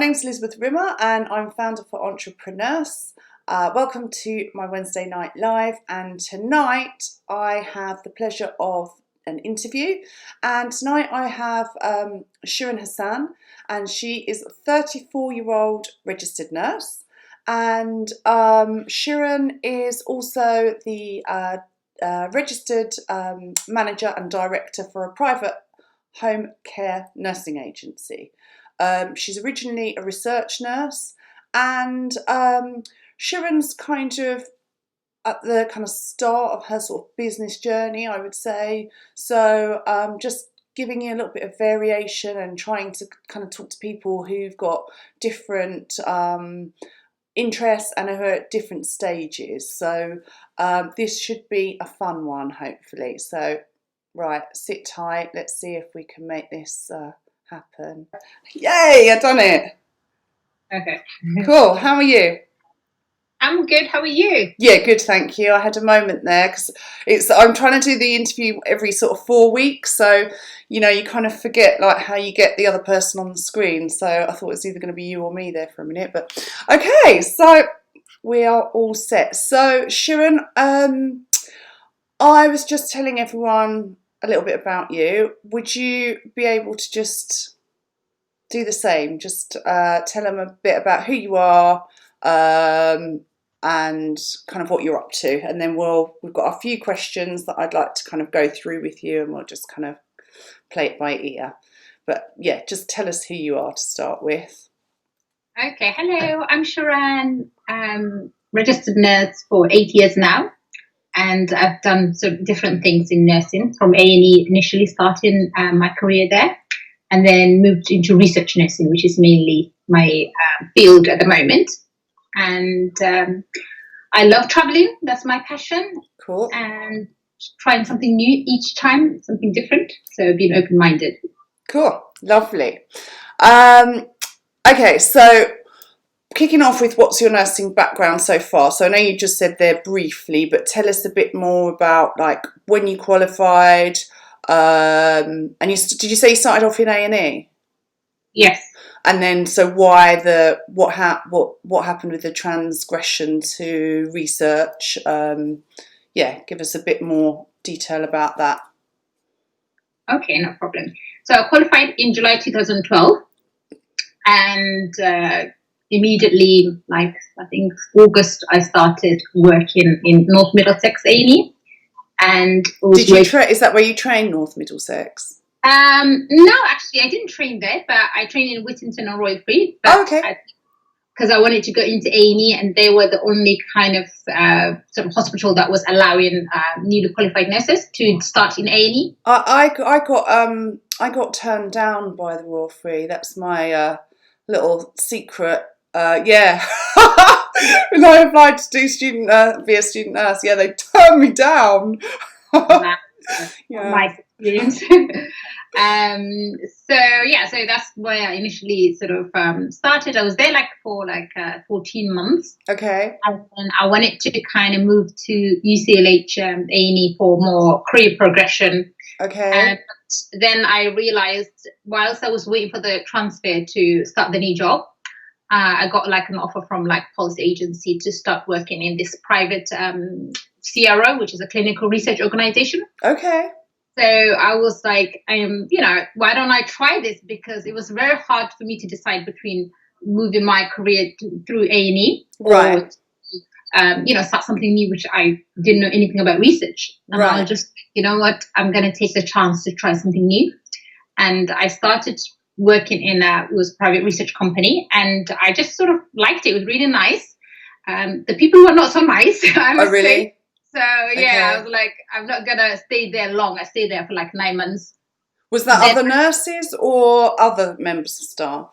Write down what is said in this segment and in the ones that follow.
name's Elizabeth Rimmer and I'm founder for Entrepreneurs. Welcome to my Wednesday night live, and tonight I have the pleasure of an interview, and tonight I have Shirhan Hassan, and she is a 34-year-old registered nurse, and Shirhan is also the registered manager and director for a private home care nursing agency. She's originally a research nurse, and Shirhan's kind of at the kind of start of her sort of business journey, I would say. So just giving you a little bit of variation and trying to kind of talk to people who've got different interests and who are at different stages. So this should be a fun one, hopefully. So right, sit tight. Let's see if we can make this happen. Yay, I done it. Okay. Cool. How are you? I'm good. How are you? Yeah, good, thank you. I had a moment there because I'm trying to do the interview every sort of 4 weeks, so you kind of forget like how you get the other person on the screen. So I thought it was either going to be you or me there for a minute, but okay. So we are all set. So Shirhan, I was just telling everyone a little bit about you. Would you be able to just do the same? Just tell them a bit about who you are and kind of what you're up to, and then we've got a few questions that I'd like to kind of go through with you, and we'll just kind of play it by ear. But yeah, just tell us who you are to start with. Okay. Hello, I'm Shirhan. I'm registered nurse for 8 years now. And I've done sort of different things in nursing, from A&E initially, starting my career there, and then moved into research nursing, which is mainly my field at the moment. And I love traveling. That's my passion. Cool. And trying something new each time, something different. So being open-minded. Cool. Lovely. Okay, so kicking off with what's your nursing background so far? So I know you just said there briefly, but tell us a bit more about like when you qualified, and did you say you started off in A&E? Yes. And then so why what happened with the transgression to research? Give us a bit more detail about that. Okay, no problem. So I qualified in July 2012, and immediately, like I think August, I started working in North Middlesex A&E. And is that where you train, North Middlesex? No, actually, I didn't train there, but I trained in Whittington and Royal Free. Okay. Because I wanted to go into A&E, and they were the only kind of sort of hospital that was allowing newly qualified nurses to start in A&E. I got turned down by the Royal Free. That's my little secret. Yeah. When I applied to be a student nurse, yeah, they turned me down. Yeah. My experience. So that's where I initially sort of started. I was there for 14 months. Okay. And I wanted to kind of move to UCLH A&E for more career progression. Okay. But then I realized, whilst I was waiting for the transfer to start the new job, I got like an offer from like policy agency to start working in this private CRO, which is a clinical research organization. Okay. So I was like, why don't I try this? Because it was very hard for me to decide between moving my career through A&E right. or, start something new, which I didn't know anything about research. And right. I was just, I'm going to take the chance to try something new. And I started working in it was a private research company, and I just sort of liked it. It was really nice. The people were not so nice. Oh, really? Say. So yeah, I was like, I'm not gonna stay there long. I stayed there for like 9 months. Was that other nurses or other members of staff?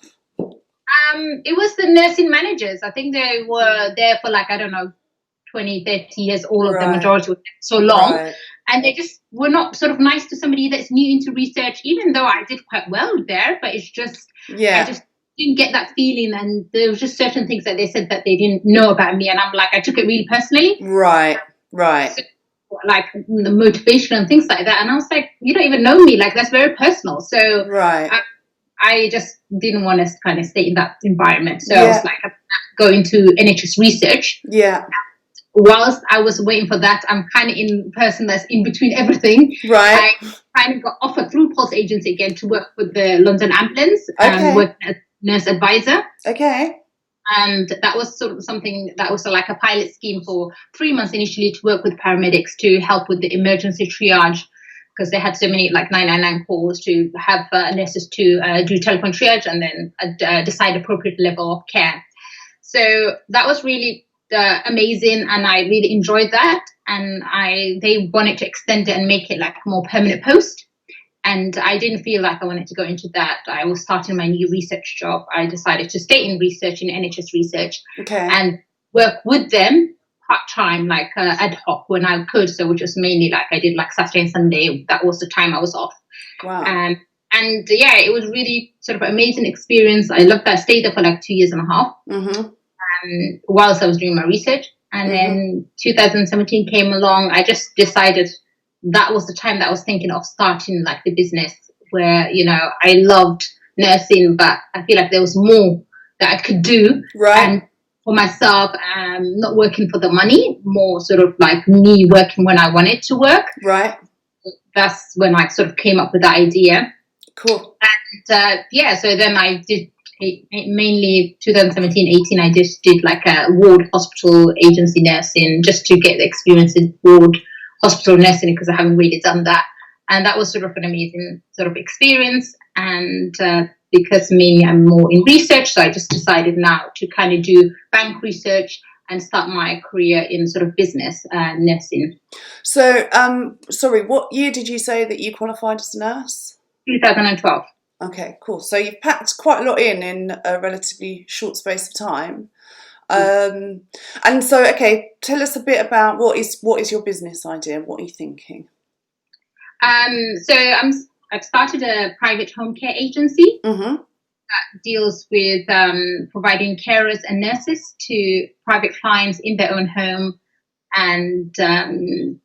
It was the nursing managers. I think they were there for 20, 30 years. All of the majority were so long, and they just were not sort of nice to somebody that's new into research. Even though I did quite well there, but it's just I just didn't get that feeling, and there was just certain things that they said that they didn't know about me, and I'm like, I took it really personally. Right. So, like the motivation and things like that, and I was like, you don't even know me, like that's very personal. So I just didn't want to kind of stay in that environment. So I was Yeah. like, I'm going to NHS Research. Yeah. Whilst I was waiting for that, I'm kind of in person that's in between everything. Right. I kind of got offered through Pulse Agency again to work with the London Ambulance, Okay. working as nurse advisor. Okay. And that was sort of something that was like a pilot scheme for 3 months initially to work with paramedics to help with the emergency triage, because they had so many like 999 calls, to have nurses to do telephone triage and then decide appropriate level of care. So that was really amazing, and I really enjoyed that. And they wanted to extend it and make it like a more permanent post. And I didn't feel like I wanted to go into that. I was starting my new research job. I decided to stay in research, in NHS Research, Okay. and work with them part-time, like ad hoc when I could. So which was mainly like I did like Saturday and Sunday. That was the time I was off. Wow. And yeah, it was really sort of amazing experience. I loved that. I stayed there for like 2.5 years whilst I was doing my research. And then 2017 came along. I just decided that was the time that I was thinking of starting like the business, where, you know, I loved nursing, but I feel like there was more that I could do. Right. And for myself, not working for the money, more sort of like me working when I wanted to work. Right. That's when I sort of came up with that idea. Cool. And yeah, so then I did mainly 2017-18, I just did like a ward hospital agency nursing, just to get the experience in ward hospital nursing, because I haven't really done that. And that was sort of an amazing sort of experience. And because me, I'm more in research, so I just decided now to kind of do bank research and start my career in sort of business nursing. So, sorry, what year did you say that you qualified as a nurse? 2012. Okay, cool. So you've packed quite a lot in a relatively short space of time. And so, okay, tell us a bit about what is your business idea? What are you thinking? So I've started a private home care agency that deals with providing carers and nurses to private clients in their own home, and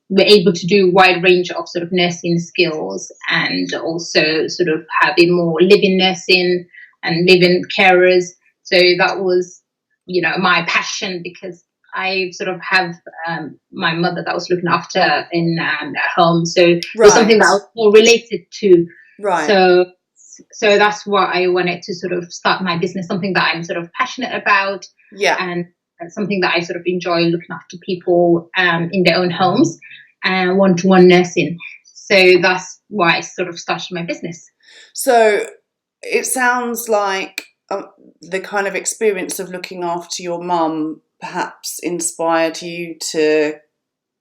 we're able to do a wide range of sort of nursing skills, and also sort of having more live-in nursing and live-in carers. So that was, you know, my passion, because I sort of have my mother that was looking after in at home, so it was something that I was more related to. Right. So that's why I wanted to sort of start my business, something that I'm sort of passionate about. Yeah. And something that I sort of enjoy, looking after people in their own homes and one-to-one nursing. So that's why I sort of started my business. So it sounds like the kind of experience of looking after your mum perhaps inspired you to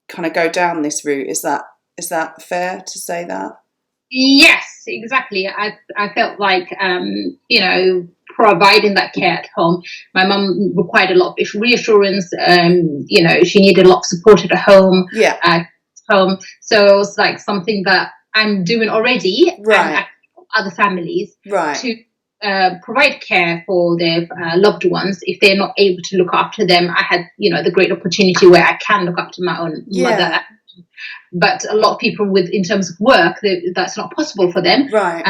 kind of go down this route. Is that fair to say that? Yes, exactly. I felt like, you know, providing that care at home. My mum required a lot of reassurance. You know, she needed a lot of support at home. Yeah. At home. So it was like something that I'm doing already. Right. And other families. Right. To provide care for their loved ones if they're not able to look after them. I had, you know, the great opportunity where I can look after my own mother. But a lot of people in terms of work, that's not possible for them. Right.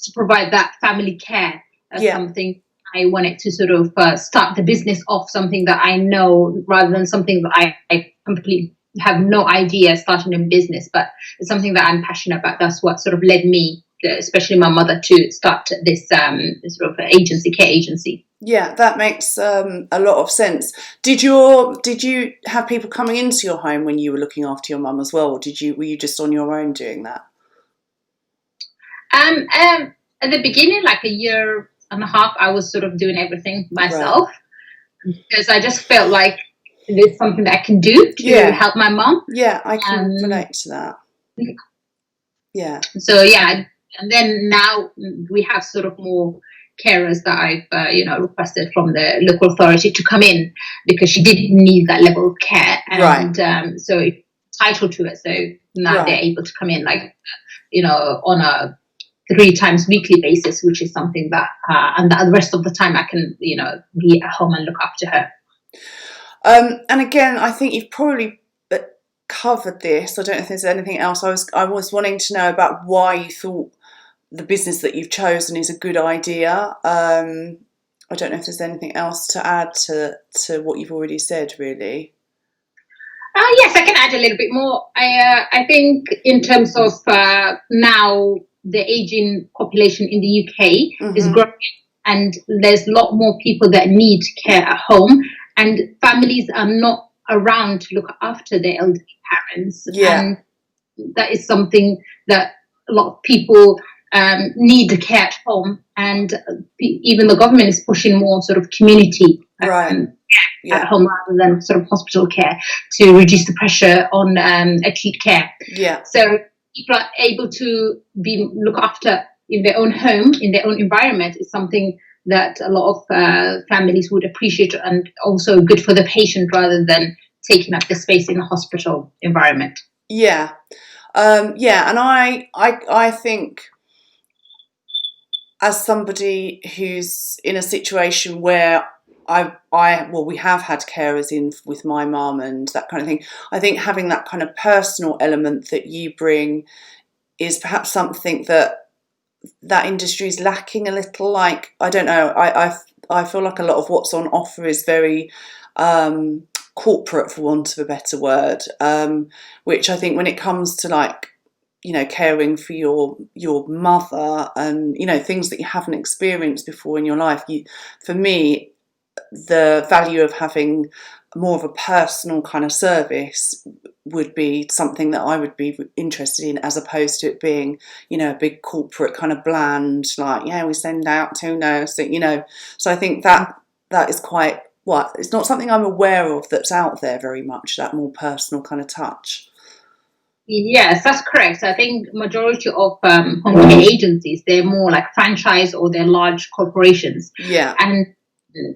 To provide that family care. Something I wanted to sort of start the business off, something that I know, rather than something that I completely have no idea starting a business, but it's something that I'm passionate about. That's what sort of led me, especially my mother, to start this sort of care agency. Yeah, that makes a lot of sense. Did you have people coming into your home when you were looking after your mum as well, or were you just on your own doing that? At the beginning, like 1.5 years, I was sort of doing everything myself, because I just felt like it's something that I can do to help my mum. Yeah, I can relate to that. Yeah. So yeah, and then now we have sort of more carers that I've requested from the local authority to come in, because she did need that level of care, and so it's entitled to it. So now they're able to come in, like, you know, on a 3 times weekly basis, which is something that and the rest of the time I can, you know, be at home and look after her. And again, I think you've probably covered this. I don't know if there's anything else. I was wanting to know about why you thought the business that you've chosen is a good idea. I don't know if there's anything else to add to what you've already said, really. Yes, I can add a little bit more. I think in terms of now the aging population in the UK is growing, and there's a lot more people that need care at home, and families are not around to look after their elderly parents. Yeah. And that is something that a lot of people need the care at home, and even the government is pushing more sort of community at home rather than sort of hospital care to reduce the pressure on acute care. Yeah. So people are able to be look after in their own home, in their own environment, is something that a lot of families would appreciate, and also good for the patient rather than taking up the space in a hospital environment. Yeah. And I think, as somebody who's in a situation where we have had carers in with my mum and that kind of thing, I think having that kind of personal element that you bring is perhaps something that industry is lacking a little. Like, I don't know, I feel like a lot of what's on offer is very corporate, for want of a better word, which I think when it comes to, like, you know, caring for your mother and, you know, things that you haven't experienced before in your life, for me, the value of having more of a personal kind of service would be something that I would be interested in, as opposed to it being, you know, a big corporate kind of bland, like, yeah, we send out 2 nurses, you know. So I think that is quite, it's not something I'm aware of that's out there very much, that more personal kind of touch. Yes, that's correct. I think majority of home care agencies, they're more like franchise or they're large corporations. Yeah. And,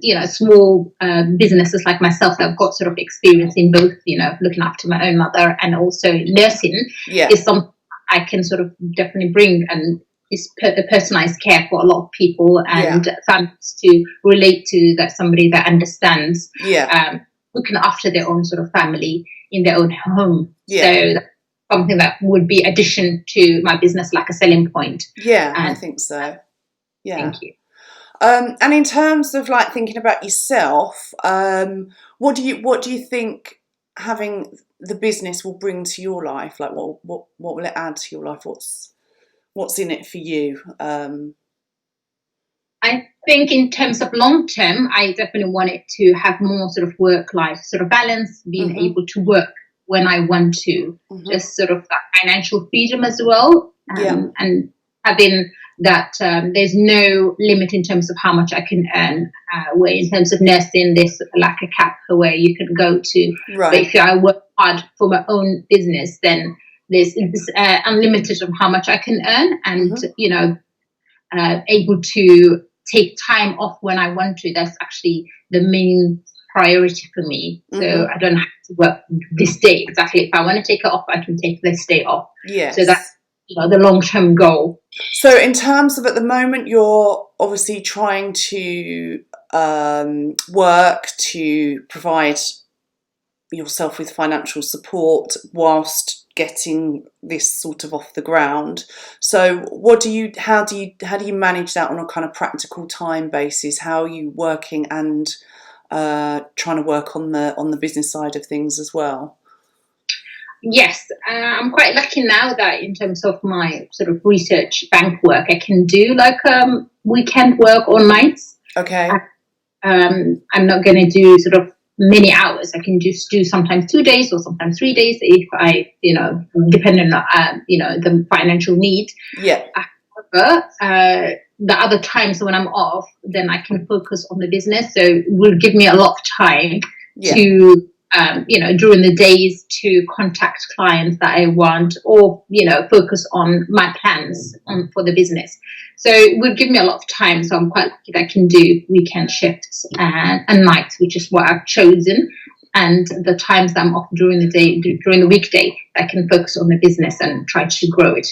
you know, small businesses like myself that have got sort of experience in both, you know, looking after my own mother and also nursing is something I can sort of definitely bring, and is personalized care for a lot of people and families to relate to, that somebody that understands looking after their own sort of family in their own home. So that's something that would be addition to my business, like a selling point. Yeah, I think so. Yeah. Thank you. And in terms of, like, thinking about yourself, what do you think having the business will bring to your life? Like, what will it add to your life? What's in it for you? I think in terms of long term, I definitely want it to have more sort of work-life sort of balance, being able to work when I want to, just sort of that financial freedom as well, and having that there's no limit in terms of how much I can earn, where in terms of nursing there's like a cap where you can go to. But if I work hard for my own business, then there's unlimited of how much I can earn, and you know, able to take time off when I want to. That's actually the main priority for me. So I don't have to work this day exactly. If I want to take it off, I can take this day off. Yes. So that's, you know, the long-term goal. So in terms of, at the moment, you're obviously trying to work to provide yourself with financial support whilst getting this sort of off the ground. So how do you manage that on a kind of practical time basis? How are you working and trying to work on the business side of things as well? Yes, I'm quite lucky now that in terms of my sort of research bank work, I can do like weekend work on nights. Okay. I'm not going to do sort of many hours. I can just do sometimes 2 days or sometimes 3 days if I, you know, depending on, you know, the financial need. Yeah. However, the other times when I'm off, then I can focus on the business. So it will give me a lot of time to, you know, during the days to contact clients that I want, or, you know, focus on my plans for the business. So it would give me a lot of time. So I'm quite lucky that I can do weekend shifts and nights, which is what I've chosen. And the times that I'm off during the day, during the weekday, I can focus on the business and try to grow it.